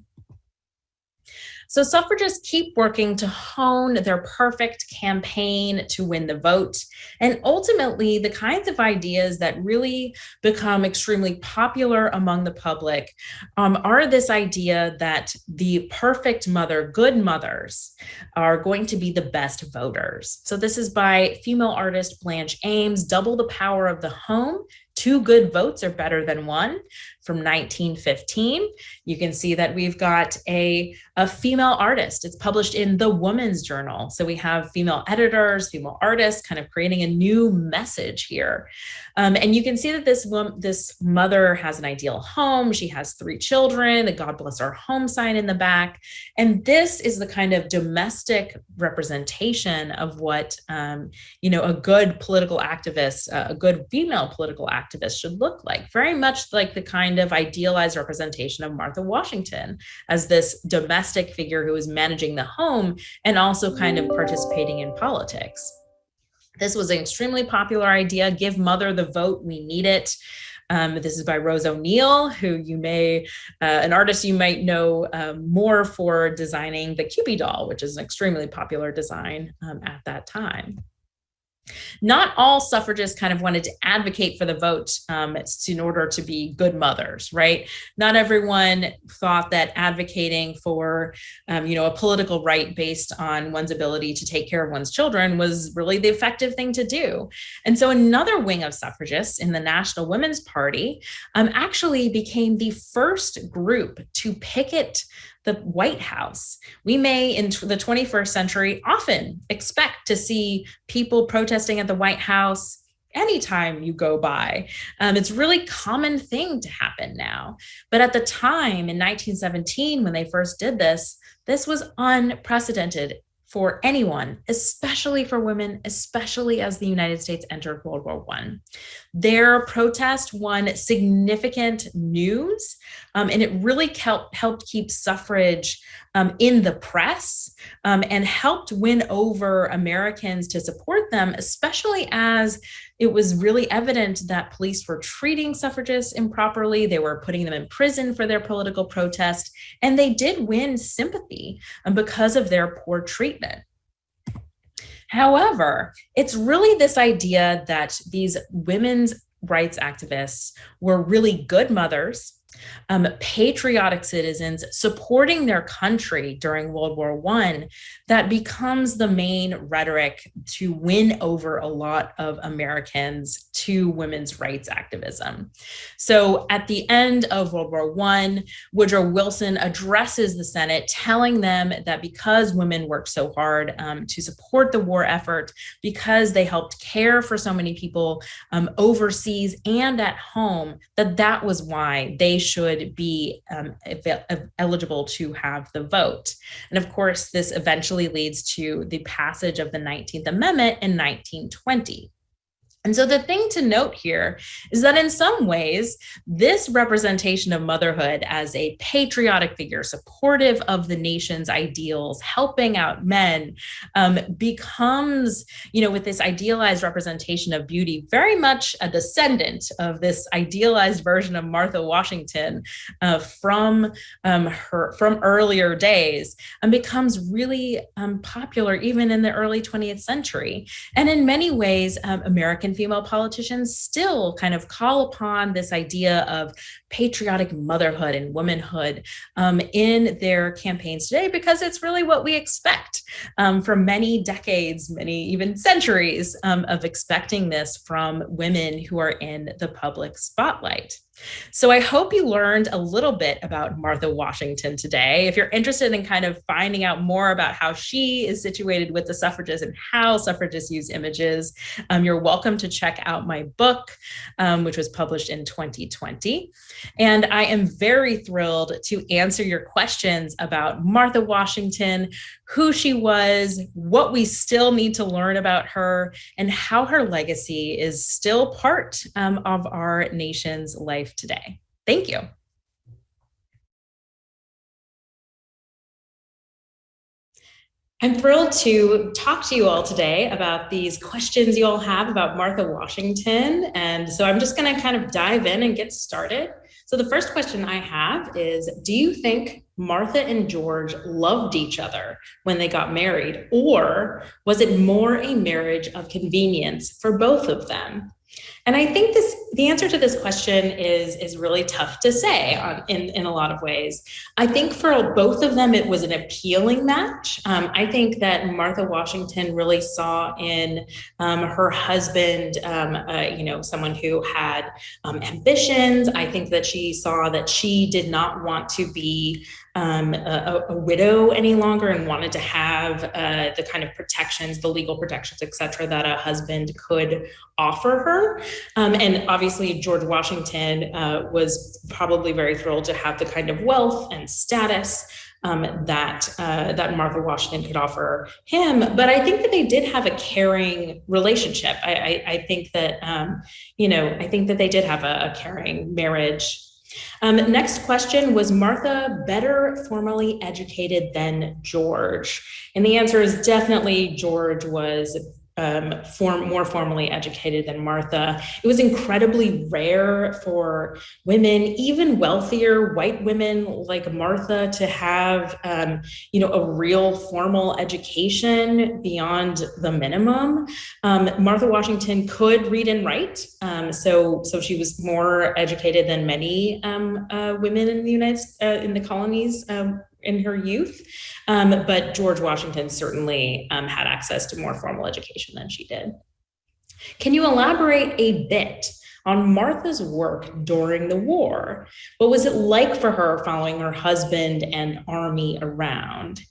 So suffragists keep working to hone their perfect campaign to win the vote. And ultimately, the kinds of ideas that really become extremely popular among the public are this idea that the perfect mother, good mothers, are going to be the best voters. So this is by female artist Blanche Ames, Double the Power of the Home. 2 good votes are better than 1, from 1915. You can see that we've got a female artist. It's published in the Woman's Journal. So we have female editors, female artists kind of creating a new message here. And you can see that this mother has an ideal home. She has 3 children, a God bless our home sign in the back. And this is the kind of domestic representation of what, a good political activist, a good female political activist should look like. Very much like the kind of idealized representation of Martha Washington as this domestic figure who is managing the home and also kind of participating in politics. This was an extremely popular idea. Give mother the vote, we need it. This is by Rose O'Neill, who an artist you might know more for designing the Cupid doll, which is an extremely popular design at that time. Not all suffragists kind of wanted to advocate for the vote in order to be good mothers, right? Not everyone thought that advocating for, a political right based on one's ability to take care of one's children was really the effective thing to do. And so another wing of suffragists in the National Women's Party actually became the first group to picket the White House. We may, in the 21st century, often expect to see people protesting at the White House anytime you go by. It's a really common thing to happen now. But at the time in 1917, when they first did this was unprecedented for anyone, especially for women, especially as the United States entered World War I. Their protest won significant news, and it really helped keep suffrage in the press and helped win over Americans to support them, especially as it was really evident that police were treating suffragists improperly. They were putting them in prison for their political protest, and they did win sympathy because of their poor treatment. However, it's really this idea that these women's rights activists were really good mothers, patriotic citizens supporting their country during World War I that becomes the main rhetoric to win over a lot of Americans to women's rights activism. So at the end of World War I, Woodrow Wilson addresses the Senate, telling them that because women worked so hard to support the war effort, because they helped care for so many people overseas and at home, that was why they should be eligible to have the vote. And of course, this eventually leads to the passage of the 19th Amendment in 1920. And so the thing to note here is that in some ways, this representation of motherhood as a patriotic figure, supportive of the nation's ideals, helping out men, becomes, with this idealized representation of beauty, very much a descendant of this idealized version of Martha Washington from earlier days, and becomes really popular even in the early 20th century. And in many ways, American female politicians still kind of call upon this idea of patriotic motherhood and womanhood in their campaigns today, because it's really what we expect for many decades, many even centuries of expecting this from women who are in the public spotlight. So I hope you learned a little bit about Martha Washington today. If you're interested in kind of finding out more about how she is situated with the suffragists and how suffragists use images, you're welcome to check out my book, which was published in 2020. And I am very thrilled to answer your questions about Martha Washington, who she was, what we still need to learn about her, and how her legacy is still part of our nation's life today. Thank you. I'm thrilled to talk to you all today about these questions you all have about Martha Washington. And so I'm just going to kind of dive in and get started. So the first question I have is, do you think Martha and George loved each other when they got married, or was it more a marriage of convenience for both of them? And I think the answer to this question is really tough to say in a lot of ways. I think for both of them, it was an appealing match. I think that Martha Washington really saw in her husband, someone who had ambitions. I think that she saw that she did not want to be a widow any longer and wanted to have the kind of protections, the legal protections, et cetera, that a husband could offer her. And obviously, George Washington was probably very thrilled to have the kind of wealth and status that Martha Washington could offer him. But I think that they did have a caring relationship. I think that, I think that they did have a caring marriage. Next question, was Martha better formally educated than George? And the answer is definitely George was more formally educated than Martha. It was incredibly rare for women, even wealthier white women like Martha, to have, a real formal education beyond the minimum. Martha Washington could read and write, so she was more educated than many women in the in the colonies in her youth. But George Washington certainly had access to more formal education than she did. Can you elaborate a bit on Martha's work during the war? What was it like for her following her husband and army around?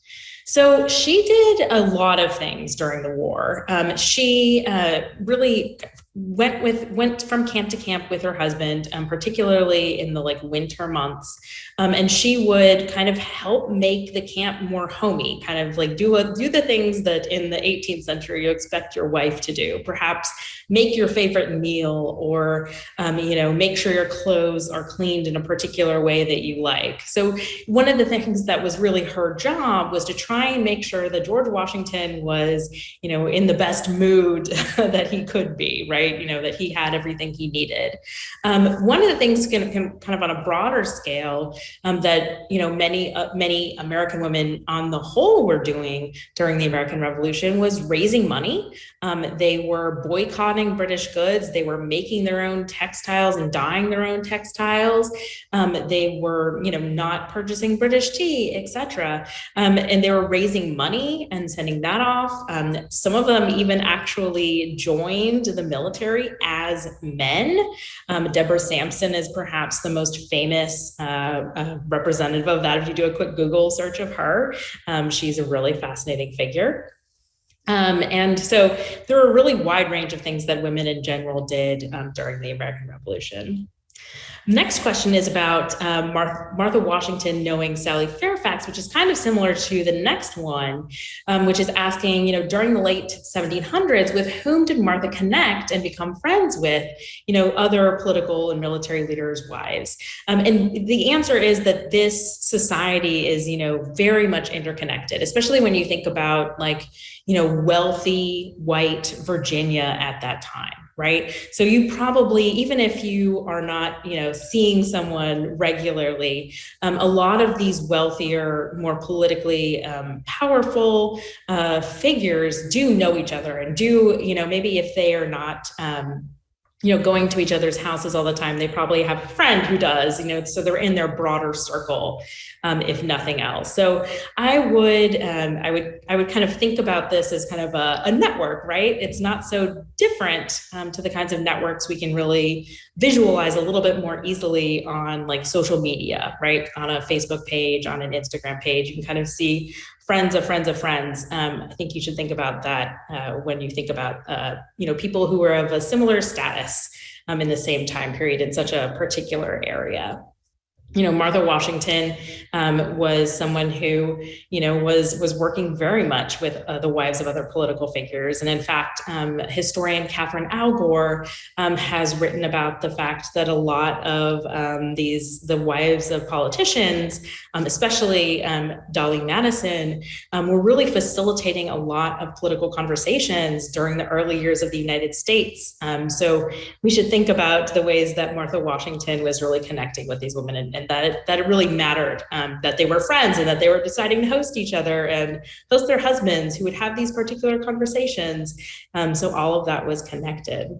So she did a lot of things during the war. She really went from camp to camp with her husband, particularly in the winter months. And she would kind of help make the camp more homey, kind of do the things that in the 18th century you expect your wife to do. Perhaps make your favorite meal, or make sure your clothes are cleaned in a particular way that you like. So one of the things that was really her job was to try and make sure that George Washington was, in the best mood that he could be, right? That he had everything he needed. One of the things kind of on a broader scale that, many American women on the whole were doing during the American Revolution was raising money. They were boycotting British goods. They were making their own textiles and dyeing their own textiles. They were, not purchasing British tea, etc. And they were raising money and sending that off. Some of them even actually joined the military as men. Deborah Sampson is perhaps the most famous representative of that. If you do a quick Google search of her, she's a really fascinating figure. And so there are a really wide range of things that women in general did during the American Revolution. Next question is about Martha Washington knowing Sally Fairfax, which is kind of similar to the next one, which is asking, during the late 1700s, with whom did Martha connect and become friends with, other political and military leaders' wives? And the answer is that this society is, very much interconnected, especially when you think about wealthy white Virginia at that time. Right. So you probably, even if you are not, seeing someone regularly, a lot of these wealthier, more politically powerful figures do know each other and do, maybe if they are not, going to each other's houses all the time, they probably have a friend who does, so they're in their broader circle, if nothing else. So I would kind of think about this as kind of a network, right? It's not so different to the kinds of networks we can really visualize a little bit more easily on social media, right? On a Facebook page, on an Instagram page, you can kind of see friends of friends of friends. I think you should think about that when you think about, people who are of a similar status in the same time period in such a particular area. Martha Washington was someone who, was working very much with the wives of other political figures. And in fact, historian Catherine Algor has written about the fact that a lot of the wives of politicians, especially Dolly Madison, were really facilitating a lot of political conversations during the early years of the United States. So we should think about the ways that Martha Washington was really connecting with these women, and that it really mattered, that they were friends and that they were deciding to host each other and host their husbands who would have these particular conversations. So all of that was connected.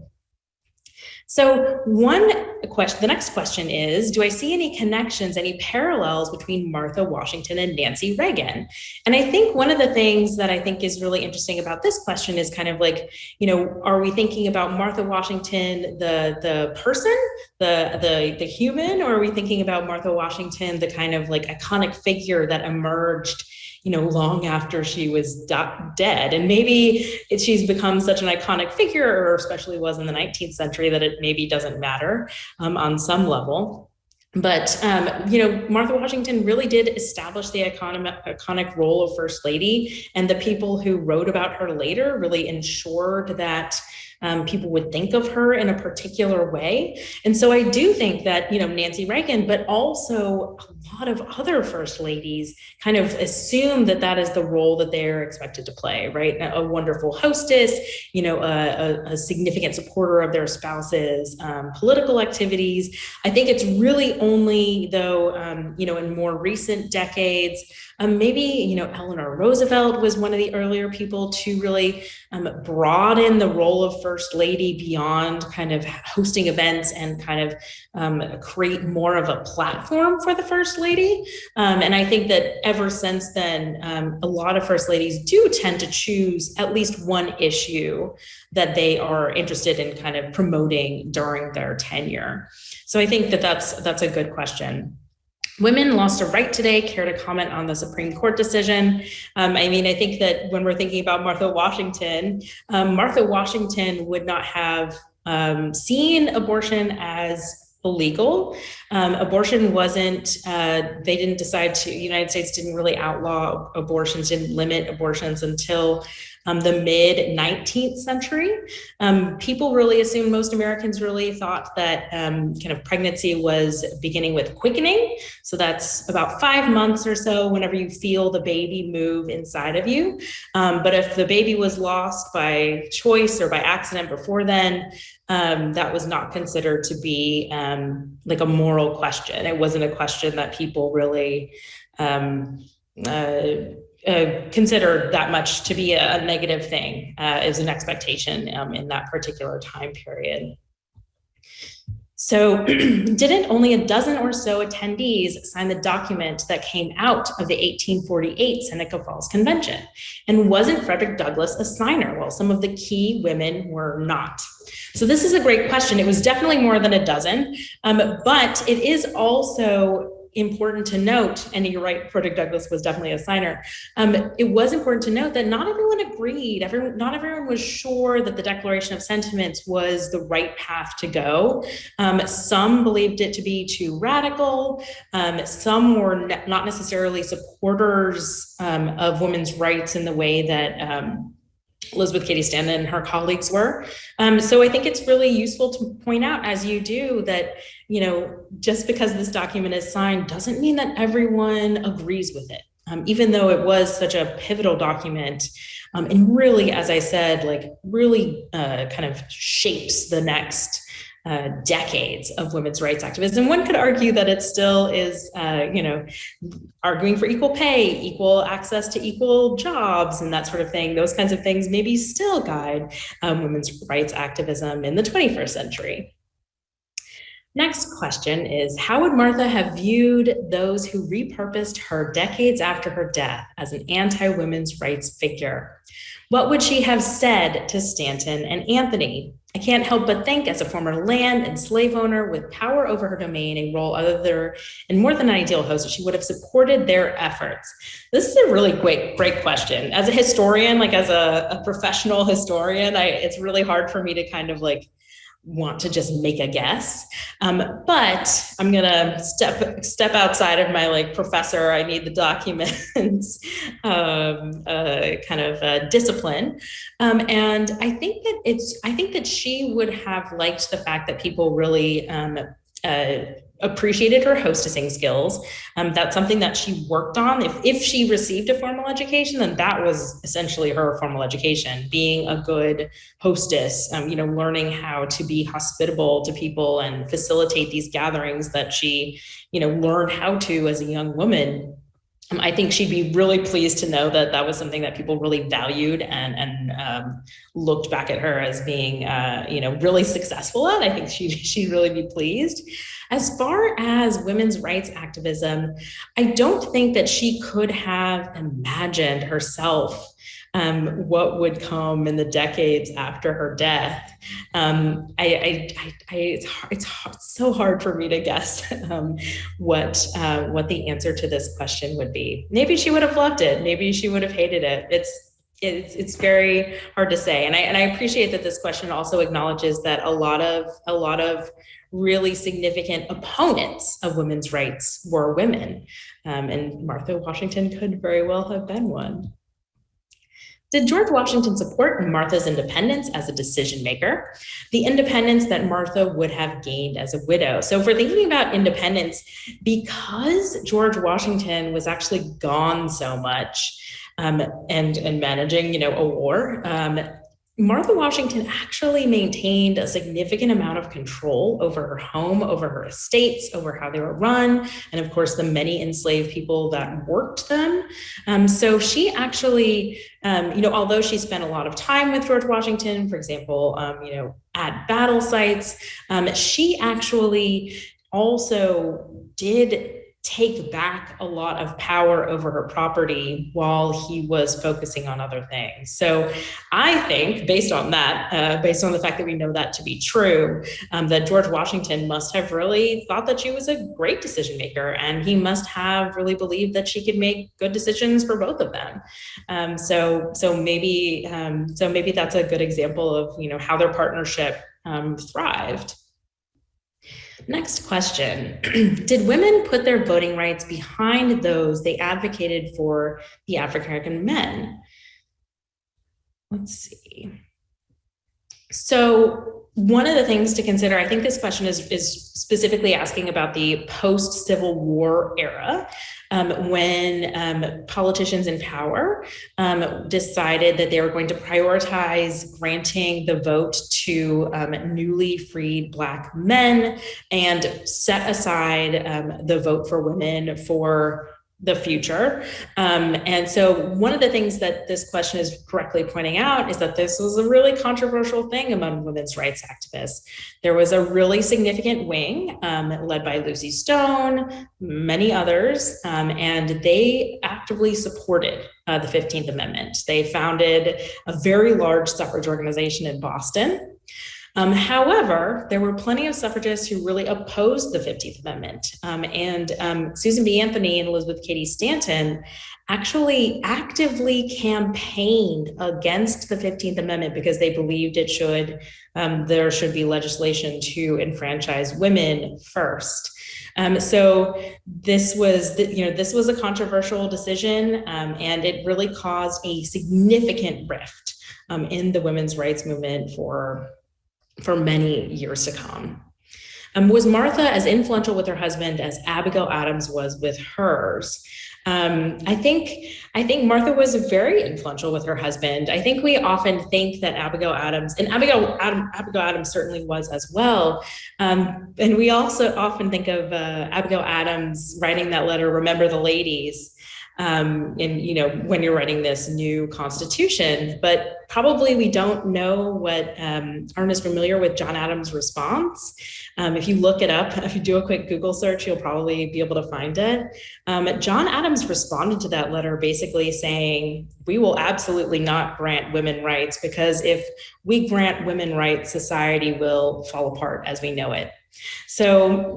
So the next question is, do I see any connections, any parallels between Martha Washington and Nancy Reagan? And I think one of the things that I think is really interesting about this question is kind of are we thinking about Martha Washington, the person, the human, or are we thinking about Martha Washington, the kind of iconic figure that emerged long after she was dead? And maybe she's become such an iconic figure, or especially was in the 19th century, that it maybe doesn't matter on some level. But, Martha Washington really did establish the iconic role of First Lady, and the people who wrote about her later really ensured that people would think of her in a particular way. And so I do think that, Nancy Reagan, but also a lot of other first ladies kind of assume that that is the role that they're expected to play, right? A wonderful hostess, a significant supporter of their spouses' political activities. I think it's really only, though, in more recent decades, maybe, Eleanor Roosevelt was one of the earlier people to really broaden the role of First Lady beyond kind of hosting events and kind of create more of a platform for the First Lady. And I think that ever since then, a lot of First Ladies do tend to choose at least one issue that they are interested in kind of promoting during their tenure. So I think that that's a good question. Women lost a right today. Care to comment on the Supreme Court decision? I think that when we're thinking about Martha Washington would not have seen abortion as illegal. Abortion wasn't, they didn't decide to, the United States didn't really outlaw abortions, didn't limit abortions until the mid 19th century. People really assumed, most Americans really thought that kind of pregnancy was beginning with quickening. So that's about 5 months or so whenever you feel the baby move inside of you. But if the baby was lost by choice or by accident before then, that was not considered to be like a moral question. It wasn't a question that people really considered that much to be a negative thing as an expectation in that particular time period. So didn't only a dozen or so attendees sign the document that came out of the 1848 Seneca Falls Convention? And wasn't Frederick Douglass a signer? Well, some of the key women were not. So this is a great question. It was definitely more than a dozen, but it is also important to note, and you're right, Frederick Douglass was definitely a signer. It was important to note that not everyone agreed. Not everyone was sure that the Declaration of Sentiments was the right path to go. Some believed it to be too radical. Some were not necessarily supporters of women's rights in the way that Elizabeth Cady Stanton and her colleagues were. So I think it's really useful to point out, as you do, that just because this document is signed doesn't mean that everyone agrees with it. Even though it was such a pivotal document, and really, as I said, really kind of shapes the next decades of women's rights activism. One could argue that it still is, arguing for equal pay, equal access to equal jobs, and that sort of thing. Those kinds of things maybe still guide women's rights activism in the 21st century. Next question is, how would Martha have viewed those who repurposed her decades after her death as an anti-women's rights figure? What would she have said to Stanton and Anthony? I can't help but think, as a former land and slave owner with power over her domain, a role other and more than an ideal host, she would have supported their efforts. This is a really great question. As a historian, as a professional historian, it's really hard for me to kind of want to just make a guess. But I'm gonna step outside of my professor, I need the documents kind of discipline. And I think that she would have liked the fact that people really appreciated her hostessing skills. That's something that she worked on. If she received a formal education, then that was essentially her formal education, being a good hostess, learning how to be hospitable to people and facilitate these gatherings that she, learned how to as a young woman. I think she'd be really pleased to know that that was something that people really valued and looked back at her as being, really successful at. I think she'd really be pleased. As far as women's rights activism, I don't think that she could have imagined herself what would come in the decades after her death. It's so hard for me to guess what the answer to this question would be. Maybe she would have loved it. Maybe she would have hated it. It's very hard to say. And I appreciate that this question also acknowledges that a lot of really significant opponents of women's rights were women. And Martha Washington could very well have been one. Did George Washington support Martha's independence as a decision maker, the independence that Martha would have gained as a widow? So if we're thinking about independence, because George Washington was actually gone so much and managing, a war, Martha Washington actually maintained a significant amount of control over her home, over her estates, over how they were run, and of course, the many enslaved people that worked them. So she actually, although she spent a lot of time with George Washington, for example, at battle sites, she actually also did take back a lot of power over her property while he was focusing on other things. So I think, based on that, based on the fact that we know that to be true, that George Washington must have really thought that she was a great decision maker, and he must have really believed that she could make good decisions for both of them. So maybe that's a good example of how their partnership thrived. Next question. Did women put their voting rights behind those they advocated for the African American men? Let's see. So one of the things to consider, I think this question is specifically asking about the post-Civil War era, when politicians in power decided that they were going to prioritize granting the vote to newly freed Black men and set aside the vote for women for the future. And so one of the things that this question is correctly pointing out is that this was a really controversial thing among women's rights activists. There was a really significant wing led by Lucy Stone, many others, and they actively supported the 15th Amendment. They founded a very large suffrage organization in Boston. However, there were plenty of suffragists who really opposed the 15th Amendment. And Susan B. Anthony and Elizabeth Cady Stanton actually actively campaigned against the 15th Amendment because they believed there should be legislation to enfranchise women first. So this was a controversial decision, and it really caused a significant rift in the women's rights movement for many years to come. Was Martha as influential with her husband as Abigail Adams was with hers? I think Martha was very influential with her husband. I think we often think that Abigail Adams certainly was as well. And we also often think of Abigail Adams writing that letter, "Remember the ladies," when you're writing this new constitution, but probably we don't know what, aren't as familiar with John Adams' response. If you look it up, if you do a quick Google search, you'll probably be able to find it. John Adams responded to that letter basically saying, we will absolutely not grant women rights, because if we grant women rights, society will fall apart as we know it. So,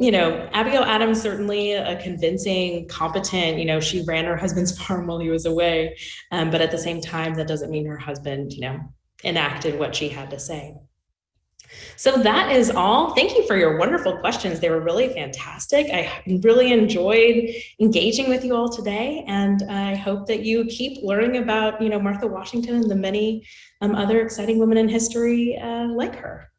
Abigail Adams, certainly a convincing, competent, she ran her husband's farm while he was away. But at the same time, that doesn't mean her husband, enacted what she had to say. So that is all. Thank you for your wonderful questions. They were really fantastic. I really enjoyed engaging with you all today. And I hope that you keep learning about, Martha Washington and the many other exciting women in history like her.